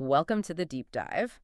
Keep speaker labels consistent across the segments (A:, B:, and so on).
A: Welcome to the deep dive.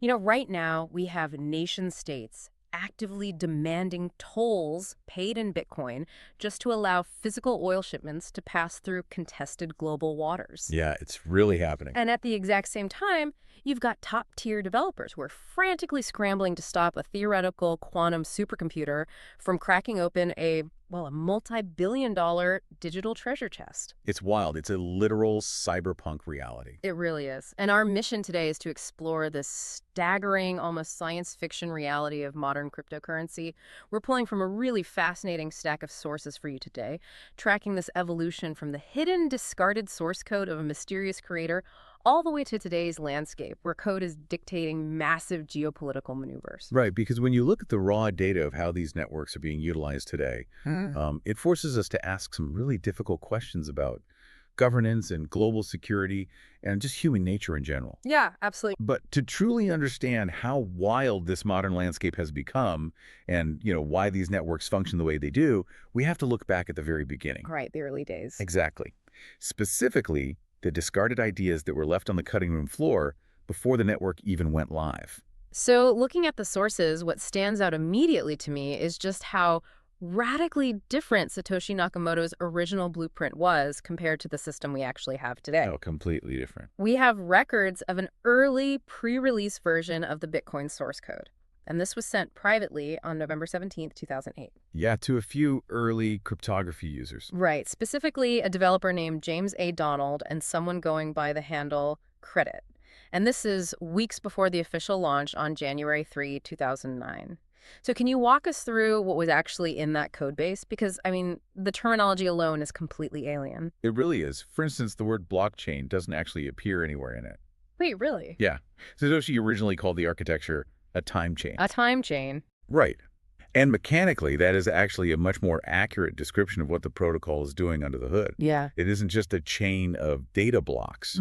A: Right now we have nation states actively demanding tolls paid in Bitcoin just to allow physical oil shipments to pass through contested global waters.
B: Yeah, it's really happening.
A: And at the exact same time, you've got top-tier developers who are frantically scrambling to stop a theoretical quantum supercomputer from cracking open a multi-billion-dollar digital treasure chest.
B: It's wild. It's a literal cyberpunk reality.
A: It really is. And our mission today is to explore this staggering, almost science fiction reality of modern cryptocurrency. We're pulling from a really fascinating stack of sources for you today, tracking this evolution from the hidden, discarded source code of a mysterious creator all the way to today's landscape, where code is dictating massive geopolitical maneuvers.
B: Right, because when you look at the raw data of how these networks are being utilized today, it forces us to ask some really difficult questions about governance and global security and just human nature in general.
A: Yeah, absolutely.
B: But to truly understand how wild this modern landscape has become and, why these networks function the way they do, we have to look back at the very beginning.
A: Right, the early days.
B: Exactly. Specifically, the discarded ideas that were left on the cutting room floor before the network even went live.
A: So looking at the sources, what stands out immediately to me is just how radically different Satoshi Nakamoto's original blueprint was compared to the system we actually have today.
B: Oh, completely different.
A: We have records of an early pre-release version of the Bitcoin source code. And this was sent privately on November 17th, 2008.
B: Yeah, to a few early cryptography users.
A: Right, specifically a developer named James A. Donald and someone going by the handle Credit. And this is weeks before the official launch on January 3, 2009. So can you walk us through what was actually in that code base? Because, the terminology alone is completely alien.
B: It really is. For instance, the word blockchain doesn't actually appear anywhere in it.
A: Wait, really?
B: Yeah. Satoshi originally called the architecture a time chain.
A: A time chain.
B: Right. And mechanically, that is actually a much more accurate description of what the protocol is doing under the hood.
A: Yeah.
B: It isn't just a chain of data blocks,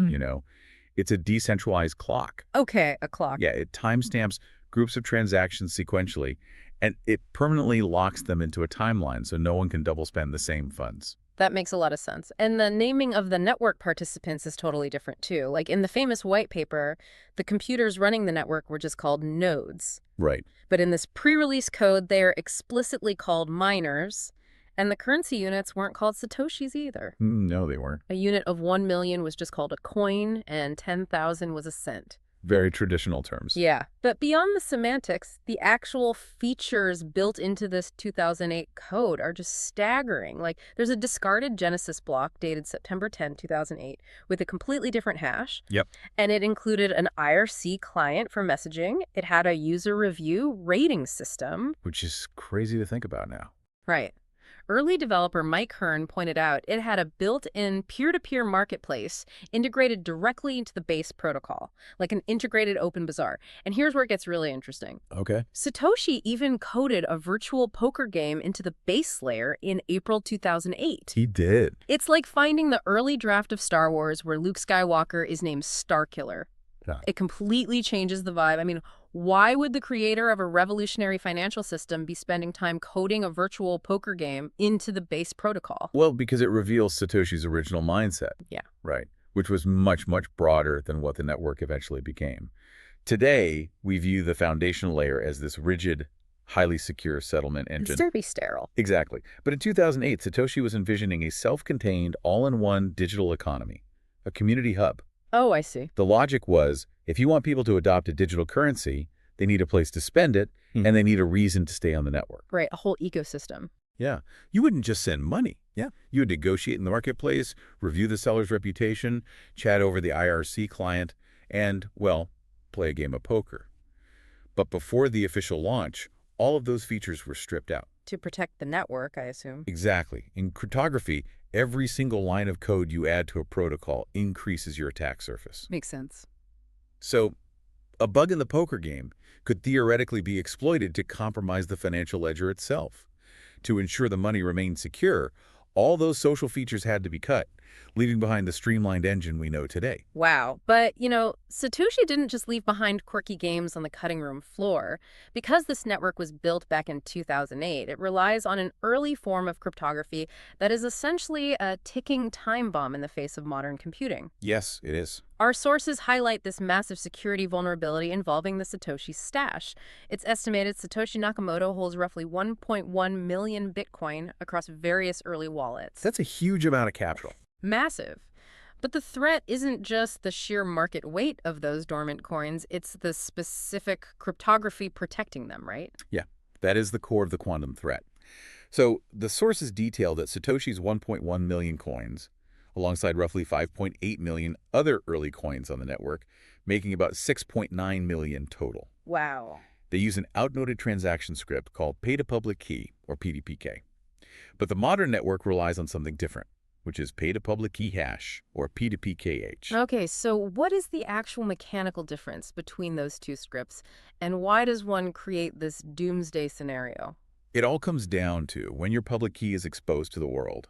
B: It's a decentralized clock.
A: Okay, a clock.
B: Yeah, it timestamps groups of transactions sequentially, and it permanently locks them into a timeline so no one can double spend the same funds.
A: That makes a lot of sense. And the naming of the network participants is totally different, too. Like in the famous white paper, the computers running the network were just called nodes.
B: Right.
A: But in this pre-release code, they are explicitly called miners, and the currency units weren't called Satoshis either.
B: No, they weren't.
A: A unit of 1 million was just called a coin, and 10,000 was a cent.
B: Very traditional terms.
A: Yeah. But beyond the semantics, the actual features built into this 2008 code are just staggering. Like, there's a discarded Genesis block dated September 10, 2008, with a completely different hash.
B: Yep.
A: And it included an IRC client for messaging. It had a user review rating system.
B: Which is crazy to think about now.
A: Right. Early developer Mike Hearn pointed out it had a built-in peer-to-peer marketplace integrated directly into the base protocol, like an integrated open bazaar. And here's where it gets really interesting.
B: Okay.
A: Satoshi even coded a virtual poker game into the base layer in April 2008.
B: He did.
A: It's like finding the early draft of Star Wars where Luke Skywalker is named Starkiller.
B: Yeah.
A: It completely changes the vibe. Why would the creator of a revolutionary financial system be spending time coding a virtual poker game into the base protocol?
B: Well, because it reveals Satoshi's original mindset.
A: Yeah.
B: Right. Which was much, much broader than what the network eventually became. Today, we view the foundational layer as this rigid, highly secure settlement engine.
A: It's be sterile.
B: Exactly. But in 2008, Satoshi was envisioning a self-contained, all-in-one digital economy, a community hub.
A: Oh, I see.
B: The logic was, if you want people to adopt a digital currency, they need a place to spend it, and they need a reason to stay on the network.
A: Right, a whole ecosystem.
B: Yeah. You wouldn't just send money.
C: Yeah.
B: You would negotiate in the marketplace, review the seller's reputation, chat over the IRC client, and, play a game of poker. But before the official launch, all of those features were stripped out.
A: To protect the network, I assume.
B: Exactly. In cryptography, every single line of code you add to a protocol increases your attack surface.
A: Makes sense.
B: So, a bug in the poker game could theoretically be exploited to compromise the financial ledger itself. To ensure the money remained secure, all those social features had to be cut, leaving behind the streamlined engine we know today.
A: Wow. But, Satoshi didn't just leave behind quirky games on the cutting room floor. Because this network was built back in 2008, it relies on an early form of cryptography that is essentially a ticking time bomb in the face of modern computing.
B: Yes, it is.
A: Our sources highlight this massive security vulnerability involving the Satoshi stash. It's estimated Satoshi Nakamoto holds roughly 1.1 million Bitcoin across various early wallets.
B: That's a huge amount of capital.
A: Massive. But the threat isn't just the sheer market weight of those dormant coins, it's the specific cryptography protecting them, right?
B: Yeah, that is the core of the quantum threat. So the sources detail that Satoshi's 1.1 million coins, alongside roughly 5.8 million other early coins on the network, making about 6.9 million total.
A: Wow.
B: They use an outmoded transaction script called pay-to-public key, or PDPK. But the modern network relies on something different, which is pay-to-public key hash, or P2PKH.
A: Okay, so what is the actual mechanical difference between those two scripts, and why does one create this doomsday scenario?
B: It all comes down to when your public key is exposed to the world.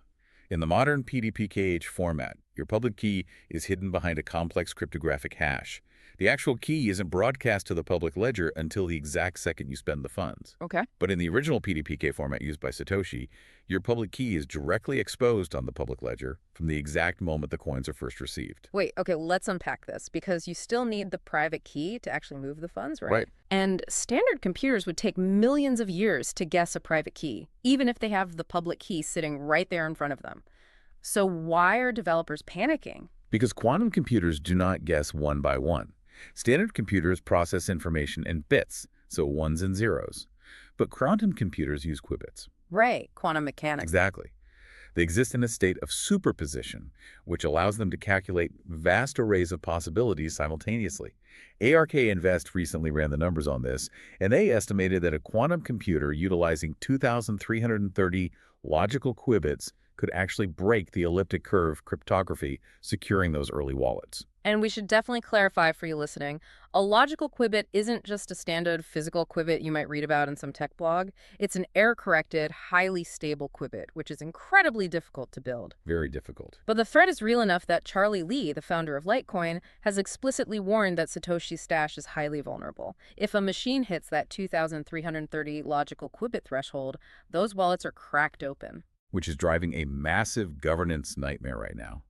B: In the modern PDPKH format, your public key is hidden behind a complex cryptographic hash. The actual key isn't broadcast to the public ledger until the exact second you spend the funds.
A: Okay.
B: But in the original PDPK format used by Satoshi, your public key is directly exposed on the public ledger from the exact moment the coins are first received.
A: Wait, okay, let's unpack this, because you still need the private key to actually move the funds, right?
B: Right.
A: And standard computers would take millions of years to guess a private key, even if they have the public key sitting right there in front of them. So why are developers panicking?
B: Because quantum computers do not guess one by one. Standard computers process information in bits, so ones and zeros. But quantum computers use qubits.
A: Right, quantum mechanics.
B: Exactly. They exist in a state of superposition, which allows them to calculate vast arrays of possibilities simultaneously. ARK Invest recently ran the numbers on this, and they estimated that a quantum computer utilizing 2,330 logical qubits could actually break the elliptic curve cryptography securing those early wallets.
A: And we should definitely clarify for you listening, a logical qubit isn't just a standard physical qubit you might read about in some tech blog. It's an error-corrected, highly stable qubit, which is incredibly difficult to build.
B: Very difficult.
A: But the threat is real enough that Charlie Lee, the founder of Litecoin, has explicitly warned that Satoshi's stash is highly vulnerable. If a machine hits that 2,330 logical qubit threshold, those wallets are cracked open.
B: Which is driving a massive governance nightmare right now.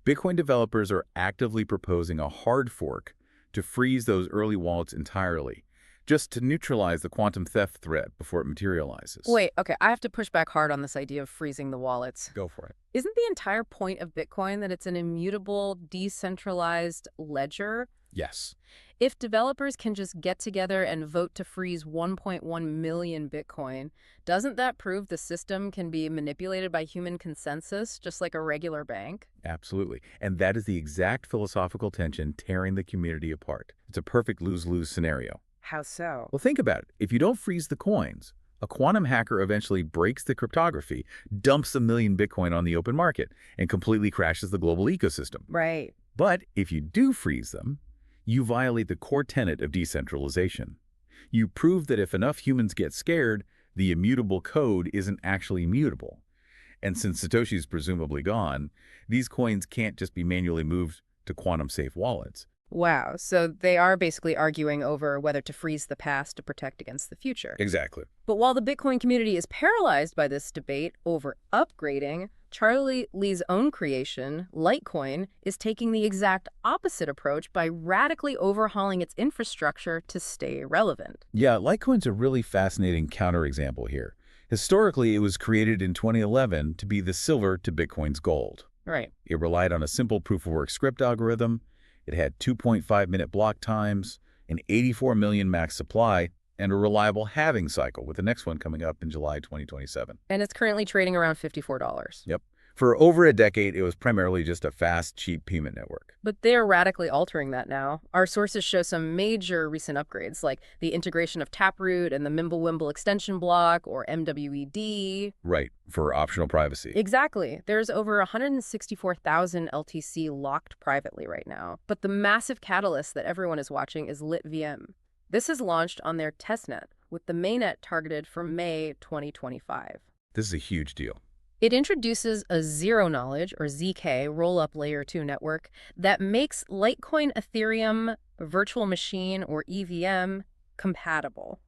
B: Bitcoin developers are actively proposing a hard fork to freeze those early wallets entirely, just to neutralize the quantum theft threat before it materializes.
A: Wait, okay, I have to push back hard on this idea of freezing the wallets.
B: Go for it.
A: Isn't the entire point of Bitcoin that it's an immutable, decentralized ledger?
B: Yes.
A: If developers can just get together and vote to freeze 1.1 million Bitcoin, doesn't that prove the system can be manipulated by human consensus, just like a regular bank?
B: Absolutely. And that is the exact philosophical tension tearing the community apart. It's a perfect lose-lose scenario.
A: How so?
B: Well, think about it. If you don't freeze the coins, a quantum hacker eventually breaks the cryptography, dumps 1 million Bitcoin on the open market, and completely crashes the global ecosystem.
A: Right.
B: But if you do freeze them, you violate the core tenet of decentralization. You prove that if enough humans get scared, the immutable code isn't actually immutable. And since Satoshi's presumably gone, these coins can't just be manually moved to quantum-safe wallets.
A: Wow, so they are basically arguing over whether to freeze the past to protect against the future.
B: Exactly.
A: But while the Bitcoin community is paralyzed by this debate over upgrading, Charlie Lee's own creation, Litecoin, is taking the exact opposite approach by radically overhauling its infrastructure to stay relevant.
B: Yeah, Litecoin's a really fascinating counterexample here. Historically, it was created in 2011 to be the silver to Bitcoin's gold.
A: Right.
B: It relied on a simple proof-of-work script algorithm. It had 2.5-minute block times, an 84 million max supply, and a reliable halving cycle, with the next one coming up in July 2027.
A: And it's currently trading around $54.
B: Yep. For over a decade, it was primarily just a fast, cheap payment network.
A: But they're radically altering that now. Our sources show some major recent upgrades, like the integration of Taproot and the MWEB extension block, or MWEB.
B: Right, for optional privacy.
A: Exactly. There's over 164,000 LTC locked privately right now. But the massive catalyst that everyone is watching is LitVM. This is launched on their testnet, with the mainnet targeted for May 2025.
B: This is a huge deal.
A: It introduces a zero-knowledge, or ZK, rollup Layer-2 network that makes Litecoin Ethereum Virtual Machine, or EVM, compatible.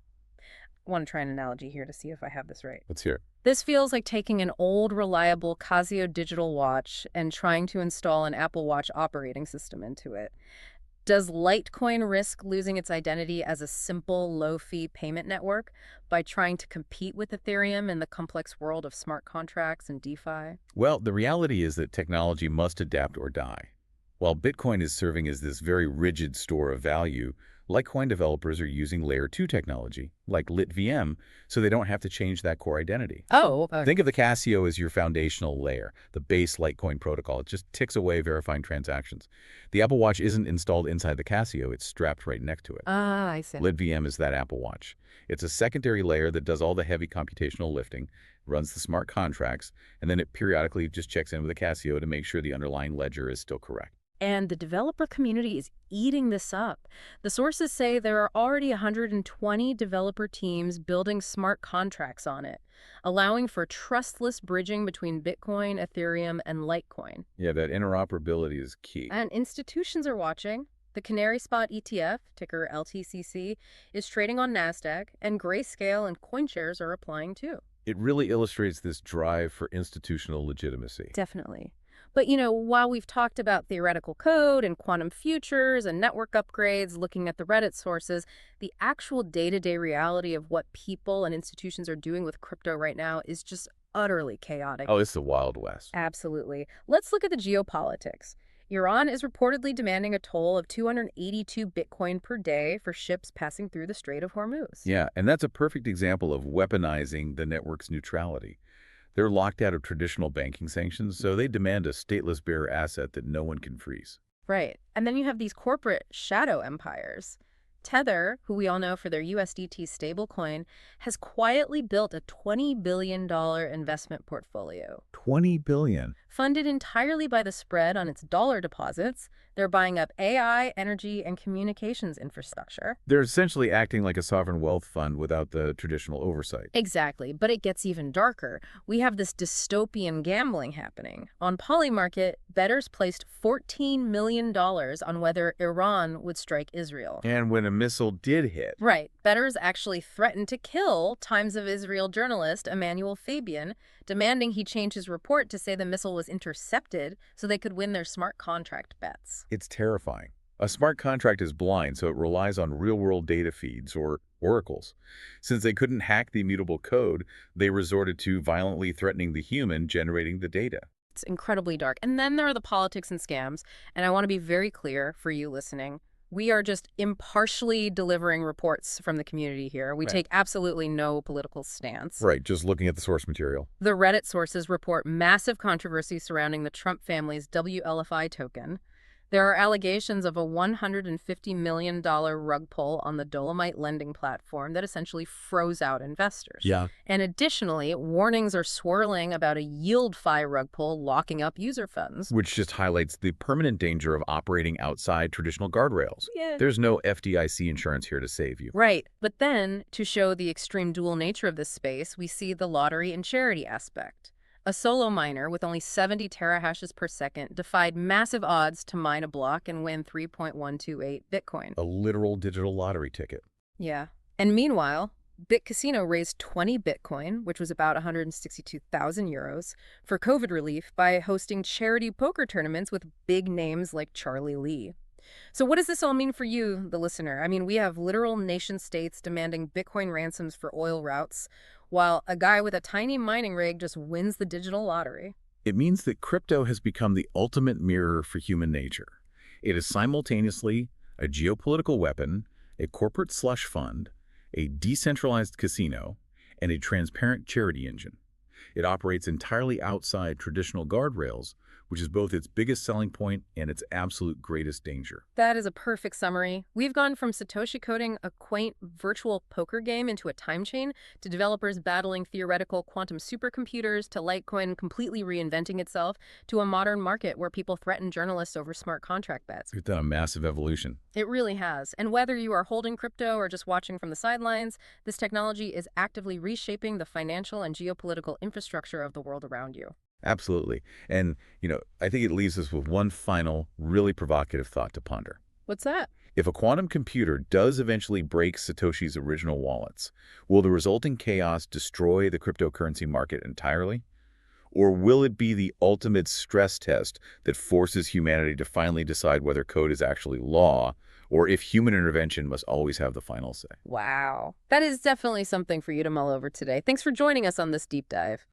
A: want to try an analogy here to see if I have this right.
B: Let's hear it.
A: This feels like taking an old, reliable Casio digital watch and trying to install an Apple Watch operating system into it. Does Litecoin risk losing its identity as a simple, low-fee payment network by trying to compete with Ethereum in the complex world of smart contracts and DeFi?
B: Well, the reality is that technology must adapt or die. While Bitcoin is serving as this very rigid store of value, Litecoin developers are using Layer 2 technology, like LitVM, so they don't have to change that core identity.
A: Oh,
B: Think of the Casio as your foundational layer, the base Litecoin protocol. It just ticks away verifying transactions. The Apple Watch isn't installed inside the Casio, it's strapped right next to it.
A: I see.
B: LitVM is that Apple Watch. It's a secondary layer that does all the heavy computational lifting, runs the smart contracts, and then it periodically just checks in with the Casio to make sure the underlying ledger is still correct.
A: And the developer community is eating this up. The sources say there are already 120 developer teams building smart contracts on it, allowing for trustless bridging between Bitcoin, Ethereum, and Litecoin.
B: Yeah, that interoperability is key.
A: And institutions are watching. The Canary Spot ETF, ticker LTCC, is trading on NASDAQ, and Grayscale and CoinShares are applying too.
B: It really illustrates this drive for institutional legitimacy.
A: Definitely. But, while we've talked about theoretical code and quantum futures and network upgrades, looking at the Reddit sources, the actual day-to-day reality of what people and institutions are doing with crypto right now is just utterly chaotic.
B: Oh, it's the Wild West.
A: Absolutely. Let's look at the geopolitics. Iran is reportedly demanding a toll of 282 Bitcoin per day for ships passing through the Strait of Hormuz.
B: Yeah, and that's a perfect example of weaponizing the network's neutrality. They're locked out of traditional banking sanctions, so they demand a stateless bearer asset that no one can freeze.
A: Right. And then you have these corporate shadow empires. Tether, who we all know for their USDT stablecoin, has quietly built a $20 billion investment portfolio.
B: $20 billion.
A: Funded entirely by the spread on its dollar deposits, they're buying up AI, energy, and communications infrastructure.
B: They're essentially acting like a sovereign wealth fund without the traditional oversight.
A: Exactly, but it gets even darker. We have this dystopian gambling happening. On Polymarket, bettors placed $14 million on whether Iran would strike Israel.
B: And when a missile did hit.
A: Right. Bettors actually threatened to kill Times of Israel journalist Emmanuel Fabian, demanding he change his report to say the missile was intercepted so they could win their smart contract bets.
B: It's terrifying. A smart contract is blind, so it relies on real-world data feeds, or oracles. Since they couldn't hack the immutable code, they resorted to violently threatening the human generating the data.
A: It's incredibly dark. And then there are the politics and scams, and I want to be very clear for you listening. We are just impartially delivering reports from the community here. We take absolutely no political stance.
B: Right, just looking at the source material.
A: The Reddit sources report massive controversy surrounding the Trump family's WLFI token. There are allegations of a $150 million rug pull on the Dolomite lending platform that essentially froze out investors.
B: Yeah.
A: And additionally, warnings are swirling about a YieldFi rug pull locking up user funds.
B: Which just highlights the permanent danger of operating outside traditional guardrails.
A: Yeah.
B: There's no FDIC insurance here to save you.
A: Right. But then, to show the extreme dual nature of this space, we see the lottery and charity aspect. A solo miner with only 70 terahashes per second defied massive odds to mine a block and win 3.128 Bitcoin.
B: A literal digital lottery ticket.
A: Yeah. And meanwhile, BitCasino raised 20 Bitcoin, which was about 162,000 euros, for COVID relief by hosting charity poker tournaments with big names like Charlie Lee. So what does this all mean for you, the listener? I mean, we have literal nation-states demanding Bitcoin ransoms for oil routes, while a guy with a tiny mining rig just wins the digital lottery.
B: It means that crypto has become the ultimate mirror for human nature. It is simultaneously a geopolitical weapon, a corporate slush fund, a decentralized casino, and a transparent charity engine. It operates entirely outside traditional guardrails, which is both its biggest selling point and its absolute greatest danger.
A: That is a perfect summary. We've gone from Satoshi coding a quaint virtual poker game into a time chain, to developers battling theoretical quantum supercomputers, to Litecoin completely reinventing itself, to a modern market where people threaten journalists over smart contract bets.
B: We've done a massive evolution.
A: It really has. And whether you are holding crypto or just watching from the sidelines, this technology is actively reshaping the financial and geopolitical infrastructure of the world around you.
B: Absolutely. And, I think it leaves us with one final, really provocative thought to ponder.
A: What's that?
B: If a quantum computer does eventually break Satoshi's original wallets, will the resulting chaos destroy the cryptocurrency market entirely? Or will it be the ultimate stress test that forces humanity to finally decide whether code is actually law, or if human intervention must always have the final say?
A: Wow. That is definitely something for you to mull over today. Thanks for joining us on this deep dive.